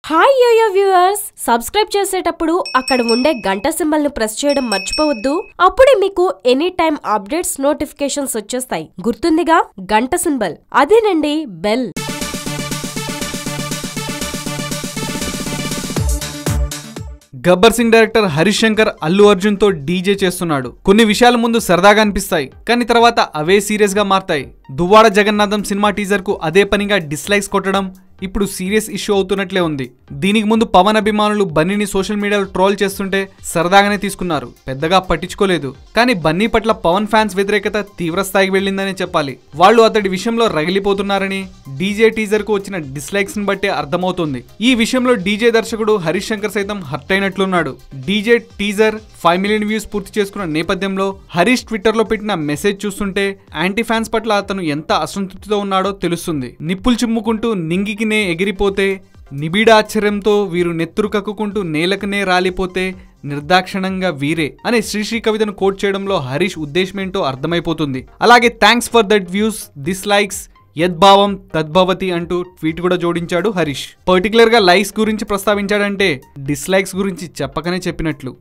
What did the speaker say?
Hi yo-yo viewers, subscribe చేసేటప్పుడు అక్కడ ఉండే గంట సింబల్ ను ప్రెస్ చేయడం మర్చిపోవద్దు. అప్పుడే మీకు ఎనీ టైం అప్డేట్స్ నోటిఫికేషన్స్ వచ్చేస్తాయి. గుర్తుందిగా గంట సింబల్, అదేనండి బెల్. గబ్బర్ సింగ్ డైరెక్టర్ హరీష్ శంకర్ అల్లు అర్జున్ తో డీజే చేస్తున్నాడు. కొన్ని విషయాల ముందు సరదాగా అనిపిస్తాయి, కానీ తర్వాత అవే సీరియస్ గా మారతాయి. దువ్వాడ జగన్నాథం సినిమా టీజర్ కు అదే పనిగా డిస్లైక్స్ కొట్టడం ఇప్పుడు సీరియస్ ఇష్యూ అవుతున్నట్లే ఉంది. దీనికి ముందు పవన్ అభిమానులు బన్నీని సోషల్ మీడియాలో ట్రోల్ చేస్తుంటే సరదాగానే తీసుకున్నారు, పెద్దగా పట్టించుకోలేదు. కానీ బన్నీ పట్ల పవన్ ఫ్యాన్స్ వ్యతిరేకత తీవ్ర స్థాయికి వెళ్ళిందనే చెప్పాలి. వాళ్ళు అతడి విషయంలో రగిలిపోతున్నారని డీజే టీజర్ కు వచ్చిన డిస్లైక్స్ ని బట్టే అర్థమవుతుంది. ఈ విషయంలో డీజే దర్శకుడు హరీష్ శంకర్ సైతం హర్ట్ అయినట్లున్నాడు. డీజే టీజర్ 5 మిలియన్ వ్యూస్ పూర్తి చేసుకున్న నేపథ్యంలో హరీష్ ట్విట్టర్ లో పెట్టిన మెసేజ్ చూస్తుంటే యాంటీ ఫ్యాన్స్ పట్ల అతను ఎంత అసంతృప్తితో ఉన్నాడో తెలుస్తుంది. నిప్పులు చిమ్ముకుంటూ నింగికి ఎగిరిపోతే, నిబిడ ఆశ్చర్యంతో వీరు నెత్తురు కక్కుకుంటూ నేలకనే రాలిపోతే నిర్దాక్షిణంగా వీరే అనే శ్రీశ్రీ కవితను కోట్ చేయడంలో హరీష్ ఉద్దేశమేంటో అర్థమైపోతుంది. అలాగే thanks for that views, dislikes యద్భావం తద్భవతి అంటూ ట్వీట్ కూడా జోడించాడు హరీష్. పర్టికులర్ గా లైక్స్ గురించి ప్రస్తావించాడంటే డిస్లైక్స్ గురించి చెప్పకనే చెప్పినట్లు.